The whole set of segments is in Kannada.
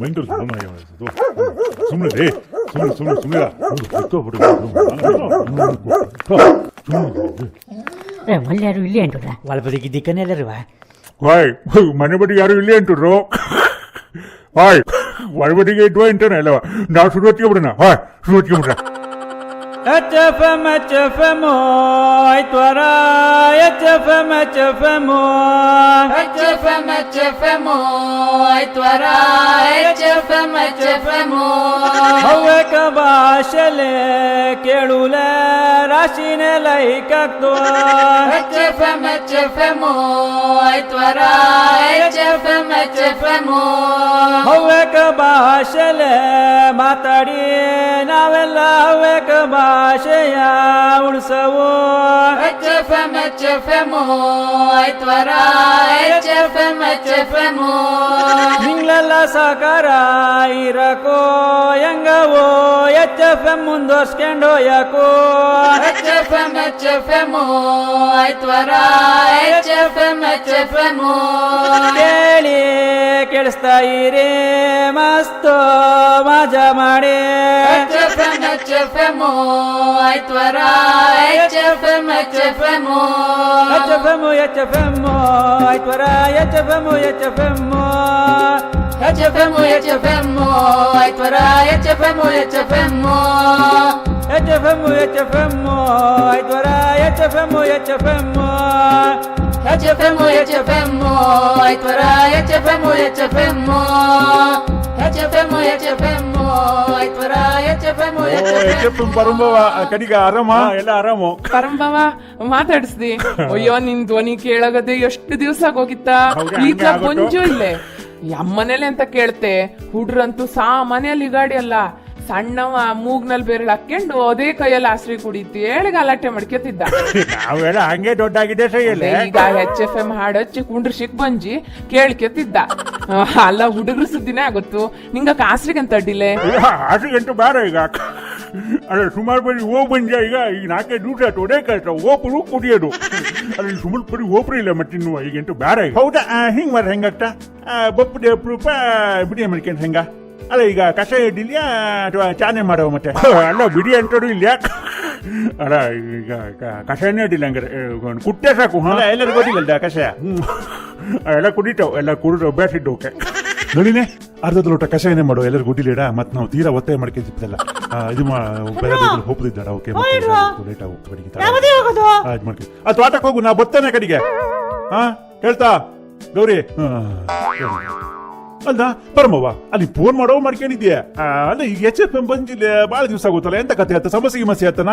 멘토 수물래 ಒಳ್ಳೆ ಯಾರು ಇಲ್ಲಿ ಅಂಟುರ ಒಳಬದಿಗೆ ದಿಕ್ಕನೆಲ್ಲರಿವ ಹಾಯ್ ಮನೆ ಬದಿ ಯಾರು ಇಲ್ಲಿ ಅಂಟುರು ಹಾಯ್ ಒಳಬದಿಗೆ ಇಟ್ವ ಅಂತಾನೆ ಅಲ್ಲವ ನಾವು ಶುರುವತ್ತಿಗೆ ಬಿಡೋಣ hi ಶುರುವತ್ತಿಗೆ ಬಿಡ್ರ HFM oi twara HFM oi twara HFM hove ka bashale kelule rashine laikakto HFM oi twara HFM hove ka bashale matadi navella hove ka ಭಾಷೆಯ ಉಳಿಸವು HFM oi twara HFM ನಿಂಗ್ಲೆಲ್ಲ ಸಾಕಾರ ಇರಕೋ ಹೆಂಗವೋ HFM ಮುಂದುವರ್ಸ್ಕೊಂಡು ಯಾಕೋ HFM oi twara HFM ಕೇಳಿ ಕೇಳಿಸ್ತಾ ಇರಿ ಮಸ್ತು ಮಜಾ ಮಾಡಿ HFM oi twara HFM oi twara HFM oi twara ಪರಂಬವ ಕಡಿಗ ಆರಾಮ ಎಲ್ಲ ಆರಾಮು ಪರಂಬವ ಮಾತಾಡಿಸ್ದಿ ಅಯ್ಯೋ ನಿನ್ ಧ್ವನಿ ಕೇಳಗದೆ ಎಷ್ಟು ದಿವ್ಸ ಆಗೋಗಿತ್ತ ಈಗ ಮುಂಜು ಇಲ್ಲೇ ಅಮ್ಮನೇಲಿ ಅಂತ ಕೇಳ್ತೆ ಹುಡ್ರಂತೂ ಸಾಮಾನ್ಯಲ್ಲಿ ಗಾಡಿ ಅಲ್ಲ ಸಣ್ಣವ ಮೂಗ್ನಲ್ಲಿ ಬೇರೆ ಹಾಕೊಂಡು ಅದೇ ಕೈಯಲ್ಲಿ ಆಶ್ರಯ ಕುಡಿತಿ ಹೇಳಿ ಗಲಾಟೆ ಮಾಡ್ಕೊತಿದ್ದ ನಾವೆಲ್ಲ ಹಂಗೆ ದೊಡ್ಡಾಗಿದೆ ಈಗ HFM ಹಾಡಚ್ಚಿ ಕುಂಡ್ರಿಸಿಕ್ ಬಂಜಿ ಕೇಳ್ಕೊತಿದ್ದ ಅಲ್ಲ ಹುಡುಗರು ಸುದ್ದಿನೇ ಆಗುತ್ತು ನಿಂಗ ಕಾಸ್ರಿಗಂತ ಅಡ್ಡಿಲೆ ಆಸೆಗಂಟು ಬೇಡ ಈಗ ಅಲ್ಲ ಸುಮಾರು ಬರೀ ಹೋಗ್ ಬಂದ್ಯಾ ಈಗ 4 ದಿವಸ ತೊಡೆ ಕಷ್ಟ ಓಪರು ಕುಡಿಯೋದು ಅಲ್ಲಿ ಸುಮಾರು ಬರೀ ಓಪರು ಇಲ್ಲ ಮತ್ತಿನ್ನು ಈಗಂಟು ಬೇಡ ಈಗ ಹೌದಾ ಹಿಂಗ್ ಮಾರ ಹೆಂಗಾಗ್ತಾ ಬಪ್ಪು ಅಪರೂಪ ಬಿಡಿ ಮಾಡ್ಕೊಂಡು ಹೆಂಗ ಅಲ್ಲ ಈಗ ಕಷಾಯ ಇಡ್ಲಿಯಾ ಅಥವಾ ಚಾನೆ ಮಾಡವ ಮತ್ತೆ ಅಲ್ಲ ಬಿಡಿ ಅಂಟೋಡು ಇಲ್ಲ ಅಲ್ಲ ಈಗ ಕಷಾಯನೇ ಅಡ್ಡಿಲ್ಲ ಹಂಗಾರೆ ಕುಟ್ಟೆ ಸಾಕು ಎಲ್ಲರಿಗೂ ಗೊತ್ತಿಲ್ಲ ಕಷಾಯ ಎಲ್ಲ ಕುಡಿತಾವ್ ಎಲ್ಲ ಕುಡಿದು ಅಭ್ಯಾಸ ಇದ್ದು ಓಕೆ ನೋಡಿನೇ ಅರ್ಧದ ಲೋಟ ಕಷಾಯನೇ ಮಾಡೋ ಎಲ್ಲರಿಗೂ ಗುಡ್ಡಿಲಿಡ ಮತ್ತೆ ನಾವು ತೀರಾ ಒತ್ತಾಯ ಮಾಡ್ಕೊಂತಿದ್ದಲ್ಲ ಇದು ಬೇರೆ ಹೋಗ್ತಿದ್ದಾರ ಓಕೆ ಲೇಟ್ ಆಗಿ ಮಾಡ್ಕೊ ಅದು ತೋಟಕ್ಕೆ ಹೋಗು ನಾ ಬರ್ತೇನೆ ಕಡೆಗೆ ಹಾ ಹೇಳ್ತಾ ಗೌರಿ ಅಲ್ಲ ಪರಮವ್ವ ಅಲ್ಲಿ ಫೋನ್ ಮಾಡೋ ಮಾಡ್ಕೊಂಡಿದ್ಯಾ ಅಲ್ಲ ಈಗ HFM ಬಂದಿಲ್ಲ ಬಹಳ ದಿವಸ ಆಗುತ್ತಲ್ಲ ಎಂತ ಕತೆ ಆಯ್ತಾ ಸಮಸ್ಯೆ ಆಯ್ತಾನ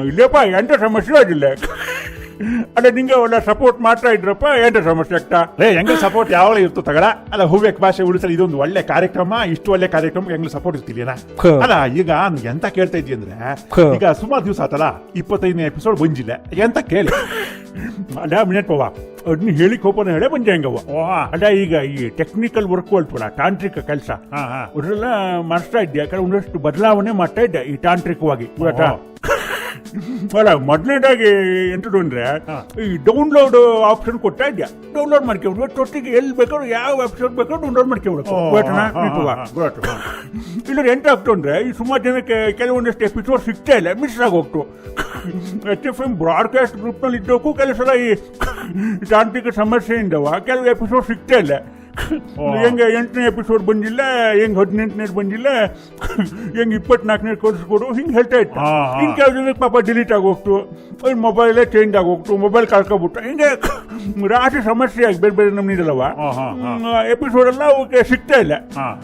ಇಲ್ಲಪ್ಪ ಎಂತ ಸಮಸ್ಯೆ ಆಗಿಲ್ಲ ಅಲ್ಲ ನಿಂಗೆ ಒಳ್ಳೆ ಸಪೋರ್ಟ್ ಮಾಡ್ತಾ ಇದ್ರಪ್ಪ ಎಂತ ಸಮಸ್ಯೆ ಆಗ್ತಾ ಹೆಂಗ ಸಪೋರ್ಟ್ ಯಾವಾಗ ಇರ್ತು ತಗಡ ಅಲ್ಲ ಹವ್ಯಕ ಭಾಷೆ ಉಳಿಸಲು ಇದೊಂದು ಒಳ್ಳೆ ಕಾರ್ಯಕ್ರಮ ಇಷ್ಟು ಒಳ್ಳೆ ಕಾರ್ಯಕ್ರಮ ಹೆಂಗ್ ಸಪೋರ್ಟ್ ಇರ್ತಿಲ್ಲ ಅಲ್ಲ ಈಗ ಎಂತ ಕೇಳ್ತಾ ಇದ್ದಿ ಅಂದ್ರೆ ಈಗ ಸುಮಾರು ದಿವಸ ಆತಲ್ಲ 25ನೇ ಎಪಿಸೋಡ್ ಬಂಜಿಲ್ಲ ಎಂತ ಕೇಳಿ ಅಲ್ಲ ಮಿನಿಟ್ ಪವ ಅದನ್ನ ಹೇಳಿ ಕೋಪನ ಹೇಳೇ ಬಂದೆ ಹೆಂಗವ ಅಲ್ಲ ಈಗ ಈ ಟೆಕ್ನಿಕಲ್ ವರ್ಕ್ ಅಲ್ಪಡ ತಾಂತ್ರಿಕ ಕೆಲಸ ಅದ್ರೆಲ್ಲ ಮಾಡ್ತಾ ಇದ್ದೆ ಒಂದಷ್ಟು ಬದಲಾವಣೆ ಮಾಡ್ತಾ ಇದ್ದೆ ಈ ತಾಂತ್ರಿಕವಾಗಿ ಅಲ್ಲ ಮೊದಲನೇದಾಗಿ ಎಂಟದು ಅಂದ್ರೆ ಈ ಡೌನ್ಲೋಡ್ ಆಪ್ಷನ್ ಕೊಡ್ತಾ ಇದ್ಯಾ ಡೌನ್ಲೋಡ್ ಮಾಡ್ಕೊಬಿಡು ತೊಟ್ಟಿಗೆ ಎಲ್ಲಿ ಬೇಕಾದ್ರು ಯಾವ ವೆಬ್ಸೈಟ್ ಬೇಕಾದ್ರೂ ಡೌನ್ಲೋಡ್ ಮಾಡ್ಕೊಬಿಡು ಇಲ್ಲ ಎಂತ ಆಗ್ತು ಅಂದ್ರೆ ಈ ಸುಮಾರು ಜನಕ್ಕೆ ಕೆಲವೊಂದಷ್ಟು ಎಪಿಸೋಡ್ ಸಿಗ್ತಾ ಇಲ್ಲ ಮಿಸ್ ಆಗೋಗ್ತು HFM ಬ್ರಾಡ್ಕಾಸ್ಟ್ ಗ್ರೂಪ್ ನಲ್ಲಿ ಇದ್ದಕ್ಕೂ ಕೆಲವು ಸಲ ಈ ತಾಂತ್ರಿಕ ಸಮಸ್ಯೆಯಿಂದವ ಕೆಲವು ಎಪಿಸೋಡ್ ಸಿಗ್ತಾ ಇಲ್ಲ ಹೆಂಗ 8ನೇ ಎಪಿಸೋಡ್ ಬಂದಿಲ್ಲ ಹೆಂಗ್ 18ನೇ ಬಂದಿಲ್ಲ ಹೆಂಗ್ 24ನೇ ಕೊಡಿಸ್ಕೊಡು ಹಿಂಗ್ ಹೇಳ್ತಾ ಇತ್ತು ಹಿಂಗ್ ಕೆಲವು ಜನಕ್ಕೆ ಪಾಪ ಡಿಲೀಟ್ ಆಗೋಗ್ತು ಮೊಬೈಲೇ ಚೇಂಜ್ ಆಗೋಗ್ತು ಮೊಬೈಲ್ ಕಳ್ಕೊಬಿಟ್ಟು ಹಿಂಗೆ ರಾಶಿ ಸಮಸ್ಯೆ ಆಗಿ ಬೇರೆ ಬೇರೆ ನಮ್ನಿದಲ್ಲವ ಎಪಿಸೋಡ್ ಎಲ್ಲ ಅವಕ್ಕೆ ಸಿಗ್ತಾ ಇಲ್ಲ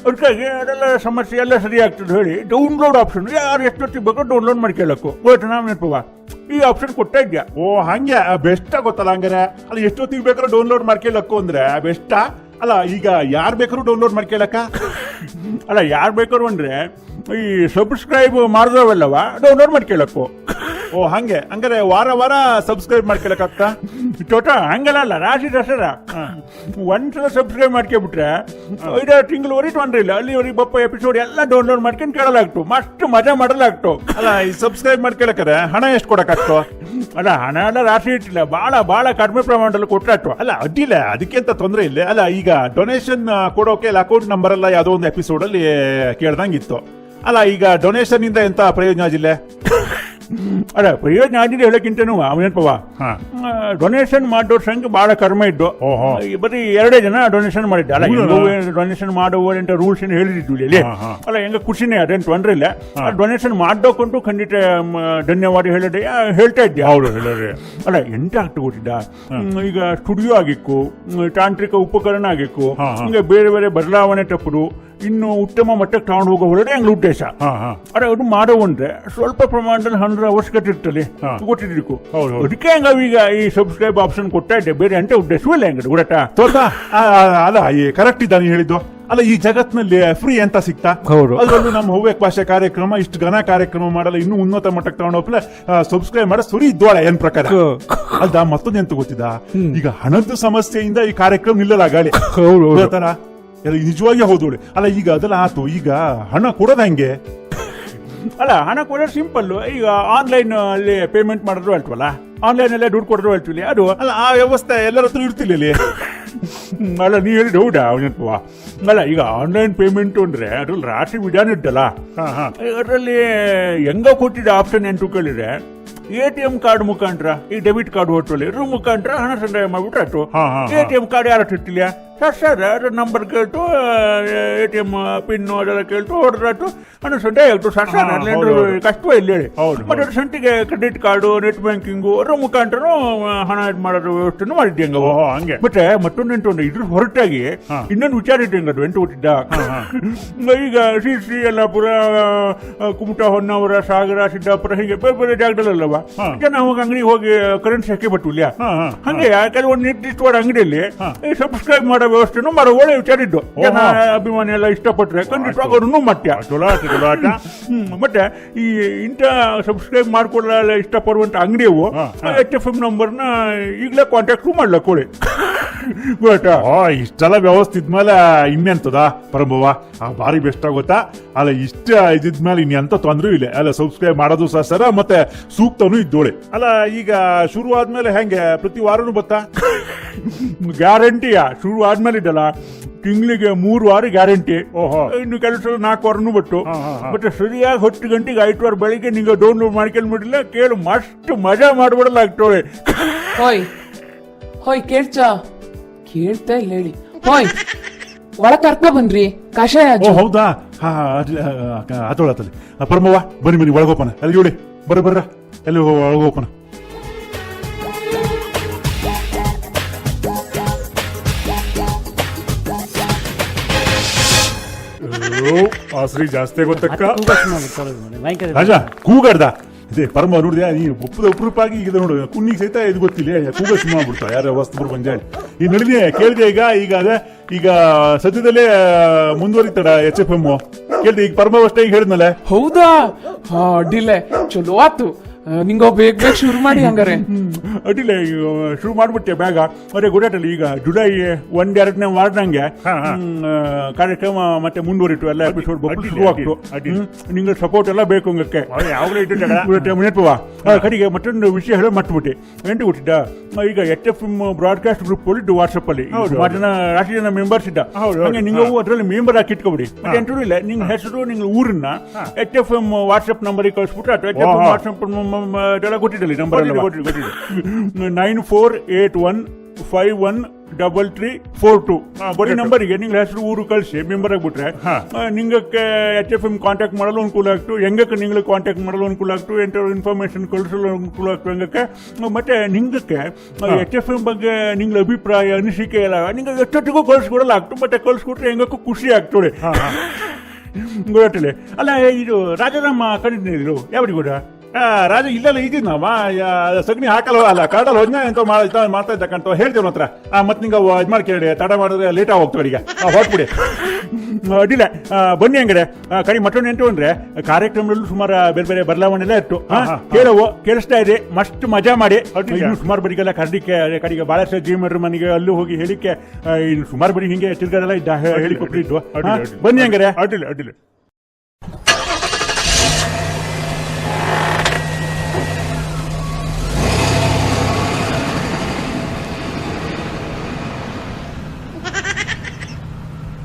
ಅದಕ್ಕಾಗಿ ಅದೆಲ್ಲ ಸಮಸ್ಯೆ ಎಲ್ಲ ಸರಿ ಆಗ್ತದೆ ಹೇಳಿ ಡೌನ್ಲೋಡ್ ಆಪ್ಷನ್ ಯಾರು ಎಷ್ಟೊತ್ತಿಗೆ ಬೇಕೋ ಡೌನ್ಲೋಡ್ ಮಾಡ್ಕೊಳ್ಳೋಕು ನಾವು ನೆನಪವ ಈ ಆಪ್ಷನ್ ಕೊಡ್ತಾ ಇದ್ಯಾ ಹಂಗೆ ಬೆಸ್ಟ್ ಗೊತ್ತಲ್ಲ ಹಂಗಾರೆ ಅಲ್ಲ ಎಷ್ಟೊತ್ತಿಗೆ ಬೇಕಾದ್ರೂ ಡೌನ್ಲೋಡ್ ಮಾಡ್ಕೊಳ್ಳೋಕು ಅಂದ್ರೆ ಬೆಸ್ಟಾ ಅಲ್ಲ ಈಗ ಯಾರು ಬೇಕಾದ್ರೂ ಡೌನ್ಲೋಡ್ ಮಾಡ್ಕೊಳ್ಳಕ್ಕ ಅಲ್ಲ ಯಾರು ಬೇಕಾದ್ರು ಅಂದ್ರೆ ಈ ಸಬ್ಸ್ಕ್ರೈಬ್ ಮಾಡಿದವಲ್ಲವ ಡೌನ್ಲೋಡ್ ಮಾಡ್ಕೊಳ್ಳೋಕು ಓ ಹಂಗೆ ಹಂಗಾರೆ ವಾರ ವಾರ ಸಬ್ಸ್ಕ್ರೈಬ್ ಮಾಡ್ಕೊಳಕ್ಕಾಗ್ತಾ ಚೋಟ ಹಂಗಲ್ಲ ರಾಶಿ ದಸರ ಒಂದ್ಸಲ ಸಬ್ಸ್ಕ್ರೈಬ್ ಮಾಡ್ಕೊಬಿಟ್ರೆ 5 ತಿಂಗಳವರೆಗೆ ತೊಂದ್ರೆ ಇಲ್ಲ ಅಲ್ಲಿವರೆಗೆ ಬಪ್ಪ ಎಪಿಸೋಡ್ ಎಲ್ಲ ಡೌನ್ಲೋಡ್ ಮಾಡ್ಕೊಂಡು ಕೇಳಲಾಗ್ತು ಮಸ್ತ್ ಮಜಾ ಮಾಡಲಾಗ್ತು ಅಲ್ಲ ಈ ಸಬ್ಸ್ಕ್ರೈಬ್ ಮಾಡ್ಕೊಳಕ್ರೆ ಹಣ ಎಷ್ಟು ಕೊಡಕ್ಕಾಗ್ತು ಅಲ್ಲ ಹಣ ಎಲ್ಲ ರಾಶಿ ಇಟ್ಟಿಲ್ಲ ಬಹಳ ಕಡಿಮೆ ಪ್ರಮಾಣದಲ್ಲಿ ಕೊಟ್ಟಾಯ್ತು ಅಲ್ಲ ಅಡ್ಡಿಲ್ಲ ಅದಕ್ಕಿಂತ ತೊಂದರೆ ಇಲ್ಲ ಅಲ್ಲ ಈಗ ಡೊನೇಷನ್ ಕೊಡೋಕೆ ಅಕೌಂಟ್ ನಂಬರ್ ಎಲ್ಲ ಯಾವುದೋ ಒಂದು ಎಪಿಸೋಡ್ ಅಲ್ಲಿ ಕೇಳ್ದಂಗಿತ್ತು ಅಲ್ಲ ಈಗ ಡೊನೇಷನ್ ಇಂದ ಎಂತ ಪ್ರಯೋಜನ ಆಗಿಲ್ಲ ಅಲ್ಲ ಪ್ರಯೋಜನ ಆಗಿದೆ ಹೇಳಕ್ಕಿಂತನೂ ಅವನೇನ್ಪವ ಡೊನೇಷನ್ ಮಾಡೋರ್ ಸಂಖ್ಯೆ ಬಹಳ ಕಡಿಮೆ ಇದ್ದು ಬರೀ 2 ಜನ ಡೊನೇಷನ್ ಮಾಡಿದ್ದೆ ಅಲ್ಲ ಡೊನೇಷನ್ ಮಾಡುವ ರೂಲ್ಸ್ ಏನು ಹೇಳಿದ್ವಿ ಇಲ್ಲಿ ಅಲ್ಲ ಹೆಂಗ ಖುಷಿನೇ ಅದೇನು ತೊಂದ್ರೆ ಇಲ್ಲ ಡೊನೇಷನ್ ಮಾಡೋಕೊಂಟು ಖಂಡಿತ ಧನ್ಯವಾದ ಹೇಳ್ತಾ ಇದ್ದೆ ಅವ್ರು ಹೇಳಿದ್ರೆ ಅಲ್ಲ ಎಂತ ಆಗ್ತು ಗೊತ್ತಿದ್ದ ಈಗ ಸ್ಟುಡಿಯೋ ಆಗಿಕ್ಕು ತಾಂತ್ರಿಕ ಉಪಕರಣ ಆಗಿಕ್ಕು ಈಗ ಬೇರೆ ಬೇರೆ ಬದಲಾವಣೆ ತಪ್ಪುದು ಇನ್ನು ಉತ್ತಮ ಮಟ್ಟಕ್ಕೆ ತಗೊಂಡು ಹೋಗೋ ಹೊರಡೆ ಹೆಂಗ್ ಉದ್ದೇಶ ಅರೆ ಅದು ಮಾಡೋವಂದ್ರೆ ಸ್ವಲ್ಪ ಪ್ರಮಾಣದಲ್ಲಿ 100 ಅವಶ್ಯಕತೆ ಇರ್ತದೆ ಗೊತ್ತಿದ್ದಿಕ್ಕು ಅದಕ್ಕೆ ಹೆಂಗ ಈಗ ಈ ಸಬ್ಸ್ಕ್ರೈಬ್ ಆಪ್ಷನ್ ಕೊಡ್ತಾ ಇದ್ದೆ ಬೇರೆ ಅಂತ ಉದ್ದೇಶವಿಲ್ಲ ಹೆಂಗ ಗೊತ್ತ ತೋತಾ ಅಲ್ಲ ಈ ಕರೆಕ್ಟ್ ಇದ್ದಾನೆ ಹೇಳಿದ್ದು ಅಲ್ಲ ಈ ಜಗತ್ನಲ್ಲಿ ಫ್ರೀ ಅಂತ ಸಿಗ್ತಾ ಅದರಲ್ಲೂ ನಮ್ಮ ಹವ್ಯಕ ಭಾಷೆ ಕಾರ್ಯಕ್ರಮ ಇಷ್ಟು ಘನ ಕಾರ್ಯಕ್ರಮ ಮಾಡಲ್ಲ ಇನ್ನೂ ಉನ್ನತ ಮಟ್ಟಕ್ಕೆ ತಗೊಂಡೋಗ್ಲ ಸಬ್ಸ್ಕ್ರೈಬ್ ಮಾಡೋ ಸುರಿ ಇದ್ದೋಳೆ ಏನ್ ಪ್ರಕಾರ ಅಲ್ದ ಮತ್ತೊಂದು ಎಂತ ಗೊತ್ತಿದ ಈಗ ಹಣದ ಸಮಸ್ಯೆಯಿಂದ ಈ ಕಾರ್ಯಕ್ರಮ ನಿಲ್ಲಲ್ಲ ಗಾಳಿ ತರ ನಿಜವಾಗಿ ಹೌದೋಳೆ ಅಲ್ಲ ಈಗ ಅದೆಲ್ಲ ಆತು ಈಗ ಹಣ ಕೊಡೋದು ಹೆಂಗೆ ಅಲ್ಲ ಹಣ ಕೊಡೋದು ಸಿಂಪಲ್ ಈಗ ಆನ್ಲೈನ್ ಅಲ್ಲಿ ಪೇಮೆಂಟ್ ಮಾಡಿದ್ರು ಅಲ್ವಲ್ಲ ಆನ್ಲೈನ್ ಅಲ್ಲೇ ದುಡ್ಡು ಕೊಡಿದ್ರು ಹೇಳ್ತೀವಿ ಅದು ಅಲ್ಲ ಆ ವ್ಯವಸ್ಥೆ ಎಲ್ಲರ ಹತ್ರ ಇರ್ತಿಲ್ಲ ಇಲ್ಲಿ ಅಲ್ಲ ನೀ ಹೇಳಿ ಹೌದಾ ಅವನತ್ವ ಅಲ್ಲ ಈಗ ಆನ್ಲೈನ್ ಪೇಮೆಂಟ್ ಅಂದ್ರೆ ಅದ್ರಲ್ಲಿ ರಾಶಿ ವಿಧಾನ ಇದ್ದಲ್ಲ ಅದರಲ್ಲಿ ಹೆಂಗ ಕೊಟ್ಟಿದ್ದ ಆಪ್ಷನ್ ಎಂಟು ಕೇಳಿದ್ರೆ ATM ಕಾರ್ಡ್ ಮುಖಾಂತರ ಈ ಡೆಬಿಟ್ ಕಾರ್ಡ್ ಹೋಟ್ರಲ್ಲಿ ಇದ್ರ ಮುಖಾಂತರ ಹಣ ಸಂದಾಯ ಮಾಡ್ಬಿಟ್ರೆ ಆಯ್ತು ATM ಕಾರ್ಡ್ ಯಾರು ಇಟ್ಟಿಲ್ಲ ಸರ್ ಅದ್ರ ನಂಬರ್ ಕೇಳ್ತು ATM ಪಿನ್ ಅದೆಲ್ಲ ಕೇಳ್ತು ಹೊಡೆದ್ರಾಯ್ತು ಹಣ ಸಂದಾಯ ಆಗ್ತು ಸರ್ ಕಷ್ಟವೇ ಇಲ್ಲ ಹೇಳಿ ಮತ್ತೆ ಅದ್ರ ಸಂಟಿಗೆ ಕ್ರೆಡಿಟ್ ಕಾರ್ಡು ನೆಟ್ ಬ್ಯಾಂಕಿಂಗು ಅದ್ರ ಮುಖಾಂತರ ಹಣ ಇದು ಮಾಡೋದ್ರ ವ್ಯವಸ್ಥೆನೂ ಮಾಡಿದ್ದೆ ಹಂಗೆ ಮತ್ತೆ ಮತ್ತೊಂದು ಇದ್ರ ಹೊರಟಾಗಿ ಇನ್ನೊಂದು ವಿಚಾರ ಇದ್ದೆ ಅದು ಎಂಟು ಕೊಟ್ಟಿದ್ದ ಈಗ ಶ್ರೀ ಯಲ್ಲಾಪುರ ಕುಮಟಾ ಹೊನ್ನಾವರ ಸಾಗರ ಸಿದ್ದಾಪುರ ಹೀಗೆ ಬೇರೆ ಬೇರೆ ಜಾಗದಲ್ಲವ ಜನ ಹೋಗಿ ಅಂಗಡಿ ಹೋಗಿ ಕರೆನ್ಸಿ ಹಾಕಿ ಬಟ್ಟಿಲ್ಲ ಹಂಗೆ ಕೆಲವೊಂದು ನಿರ್ದಿಷ್ಟವಾದ ಅಂಗಡಿಯಲ್ಲಿ ಸಬ್ಸ್ಕ್ರೈಬ್ ಮಾಡೋ ವ್ಯವಸ್ಥೆನೂ ಮಾಡೋ ಒಳ್ಳೆ ವಿಚಾರ ಇದ್ದು ಜನ ಅಭಿಮಾನಿ ಎಲ್ಲ ಇಷ್ಟಪಟ್ರೆ ಖಂಡಿತವಾಗಿ ಅವ್ರನ್ನೂ ಮಟ್ಟ ಮತ್ತೆ ಈ ಇಂಥ ಸಬ್ಸ್ಕ್ರೈಬ್ ಮಾಡ್ಕೊಳ್ಳಲ್ಲ ಇಷ್ಟಪಡುವಂತ ಅಂಗಡಿಯವು HFM ನಂಬರ್ನ ಈಗಲೇ ಕಾಂಟ್ಯಾಕ್ಟ್ ಮಾಡ್ಲಕ್ಕೋಳಿ ಇಷ್ಟೆಲ್ಲ ವ್ಯವಸ್ಥೆ ಇದ್ಮೇಲೆ ಇನ್ನೆಂತದ ಪರಭವ ಭಾರಿ ಬೆಸ್ಟ್ ಆಗುತ್ತಾ ಅಲ್ಲ ಇಷ್ಟ ಇದ್ಮೇಲೆ ಇನ್ನೆಂತ ತೊಂದ್ರೆ ಇಲ್ಲ ಅಲ್ಲ ಸಬ್ಸ್ಕ್ರೈಬ್ ಮಾಡೋದು ಸರ ಮತ್ತೆ ಸೂಕ್ತನೂ ಇದ್ದೋಳೆ ಅಲ್ಲ ಈಗ ಶುರು ಆದ್ಮೇಲೆ ಹೆಂಗೆ ಪ್ರತಿ ವಾರನೂ ಬತ್ತಾ ಗ್ಯಾರಂಟಿಯಾ ಶುರು ಆದ್ಮೇಲೆ ಇದ್ದಲ್ಲ ತಿಂಗಳಿಗೆ 3 ವಾರ ಗ್ಯಾರಂಟಿ ಇನ್ನು ಕೆಲಸ 4 ವಾರನೂ ಬಟ್ಟು ಮತ್ತೆ ಸರಿಯಾಗಿ 10 ಗಂಟೆಗೆ 5 ವಾರ ಬೆಳಿಗ್ಗೆ ನಿಂಗೆ ಡೌನ್ಲೋಡ್ ಮಾಡ್ಕೊಂಡ್ಬಿಟ್ಟಿಲ್ಲ ಕೇಳು ಮಸ್ತ್ ಮಜಾ ಮಾಡ್ಬಿಡಲ್ಲ ಆಗ್ತೋಳೆ ಹೋಯ್ ಕೇಳ್ತಾ ಇಲ್ಲ ಹೇಳಿ ಹೋಯ್ ಒಳ ಕರ್ಕ ಬನ್ರಿ ಕಷಾಯ ಹೌದಾ ಆತೋಳತ್ತಲ್ಲಿ ಪರಮವ್ವ ಬನ್ನಿ ಒಳಗೋಪನ ಅಲ್ಲಿ ಹೇಳಿ ಬರ್ರ ಎಲ್ಲಿ ಒಳಗೋಪನ ಆಸ್ರಿ ಜಾಸ್ತಿ ಗೊತ್ತಕ್ಕ ರಾಜ ಕೂಗಾಡ್ದ ಇದೇ ಪರಮ ನೋಡಿದ್ಯಾ ನೀನು ಒಪ್ಪದ ಉಪರೂಪಾಗಿ ಈಗ ನೋಡು ಕುಣ್ಣಿಗೆ ಸಹಿತ ಇದು ಗೊತ್ತಿಲ್ಲ ಕೂಗ ಸಿನಿಮಾ ಆಗ್ಬಿಡ್ತಾವ ಯಾರ ವಸ್ತುಗಳು ಬಂಜಾಳಿ ಈ ನಡಿದೆ ಕೇಳಿದೆ ಈಗ ಅದೇ ಈಗ ಸದ್ಯದಲ್ಲೇ ಮುಂದುವರಿತಾರ HFM ಕೇಳಿದೆ ಈಗ ಪರಮ ಅಷ್ಟೇ ಈಗ ಹೇಳಿದ್ನಲ್ಲ ಹೌದಾ ಅಡ್ಡಿಲ್ಲ ಚಲೋ ಆತು ನಿಂಗ ಬೇಗ ಶುರು ಮಾಡಿ ಹಂಗಾರೆ ಅಡ್ಡಿಲ್ಲ ಶುರು ಮಾಡ್ಬಿಟ್ಟೆ ಬೇಗ ಅದೇ ಗೊತ್ತಾಟಲ್ಲಿ ಈಗ ಜುಲೈ 1-2ನೇ ವಾರದಂಗೆ ಕಾರ್ಯಕ್ರಮ ಮತ್ತೆ ಮುಂದುವರಿತು ಎಲ್ಲ ಎಪಿಸೋಡ್ ಶುರುವಾಗ್ತು ನಿಂಗೆ ಸಪೋರ್ಟ್ ಎಲ್ಲ ಬೇಕು ಹಂಗಕ್ಕೆ ನೆನಪವ ಕಡೆಗೆ ಮತ್ತೊಂದು ವಿಷಯ ಹೇಳೋ ಮಟ್ಬಿಟ್ಟೆ ಎಂಟು ಕೊಟ್ಟಿದ್ದ ಈಗ HFM ಬ್ರಾಡ್ಕಾಸ್ಟ್ ಗ್ರೂಪ್ ಅಲ್ಲಿ ವಾಟ್ಸಪ್ ಅಲ್ಲಿ ರಾಷ್ಟ್ರೀಯ ಜನ ಮೆಂಬರ್ಸ್ ಇದ್ದ ಹಾಗೆ ನೀವು ಅದರಲ್ಲಿ ಮೆಂಬರ್ ಹಾಕಿ ಇಟ್ಕೊಬಿಡಿ ಎಂಟು ಇಲ್ಲ ನಿಂಗೆ ಹೆಸರು ನಿಂಗೆ ಊರನ್ನ HFM ವಾಟ್ಸಪ್ ನಂಬರಿಗೆ ಕಳಿಸ್ಬಿಟ್ರೆ ಅಥವಾ HFM ವಾಟ್ಸಪ್ ಎಲ್ಲ ಕೊಟ್ಟಿದ್ದಲ್ಲಿ ನಂಬರ್ 9481513342 ಬರೀ ನಂಬರಿಗೆ ನಿಂಗೆ ಹೆಸರು ಊರು ಕಳಿಸಿ ಮೆಂಬರ್ ಆಗ್ಬಿಟ್ರೆ ನಿಂಗಕ್ಕೆ HFM ಕಾಂಟ್ಯಾಕ್ಟ್ ಮಾಡಲು ಅನುಕೂಲ ಆಗ್ತು ಹೆಂಗಕ್ಕೆ ನಿಂಗೆ ಕಾಂಟ್ಯಾಕ್ಟ್ ಮಾಡಲು ಅನುಕೂಲ ಆಗ್ತು ಎಂಟು ಇನ್ಫಾರ್ಮೇಶನ್ ಕಳಿಸಲು ಅನುಕೂಲ ಆಗ್ತು ಹೆಂಗಕ್ಕೆ ಮತ್ತೆ ನಿಂಗಕ್ಕೆ HFM ಬಗ್ಗೆ ನಿಂಗೆ ಅಭಿಪ್ರಾಯ ಅನಿಸಿಕೆ ಎಲ್ಲ ನಿಂಗೆ ಎಷ್ಟೊತ್ತಿಗೂ ಕಳಿಸ್ಕೊಡಲ್ಲ ಆಗ್ತು ಮತ್ತೆ ಕಳಿಸ್ಕೊಟ್ರೆ ಹೆಂಗಕ್ಕೂ ಖುಷಿ ಆಗ್ತದೆ ಗೊತ್ತಿಲ್ಲ ಅಲ್ಲ ಇದು ರಾಜಾರಾಮ ಕಂಡಿದ್ದು ಯಾವ್ದು ಕೂಡ ರಾಜ ಇಲ್ಲೆಲ್ಲ ಇದೀನವ ಸಗಣಿ ಹಾಕಲ್ವ ಅಲ್ಲ ಕಾಡಲ್ ಹೋದ್ನ ಎಂತ ಮಾಡ್ತಾ ಇದ್ದಕ್ಕಂತ ಹೇಳ್ತೀವಿ ಹತ್ರ ಮತ್ ನಿಂಗ ಇದ್ ಮಾಡಿ ಕೇಳಿ ತಡ ಮಾಡಿದ್ರೆ ಲೇಟ್ ಆಗಿ ಹೋಗ್ತೀವಿ ಈಗ ಹೊಟ್ಬಿಡಿ ಅಡ್ಡಿಲ್ಲ ಬನ್ನಿ ಹಂಗಾರೆ ಕರಿ ಮತ್ತೊಂದು ಎಂಟು ಅಂದ್ರೆ ಕಾರ್ಯಕ್ರಮದಲ್ಲೂ ಸುಮಾರು ಬೇರೆ ಬೇರೆ ಬದಲಾವಣೆ ಎಲ್ಲ ಇತ್ತು ಕೇಳವು ಕೇಳಿಸ್ತಾ ಇದೆ ಮಸ್ತ್ ಮಜಾ ಮಾಡಿ ಇನ್ನು ಸುಮಾರು ಬರಿಗೆಲ್ಲ ಕರ್ದಿಕ್ಕೆ ಕಡೆಗೆ ಬಾಳೇಶ್ವರ ಜೀಮರ ಮನೆಗೆ ಅಲ್ಲೂ ಹೋಗಿ ಹೇಳಿಕ್ಕೆ ಇನ್ನು ಸುಮಾರು ಬರಿ ಹಿಂಗೆ ತಿರ್ಗಾಡೆಲ್ಲ ಇದ್ದ ಹೇಳಿಕೊಟ್ಟಿದ್ವು ಬನ್ನಿ ಹಂಗಾರೆ ಅಡ್ಡಿಲ್ಲ ಅಡ್ಡಿಲ್ಲ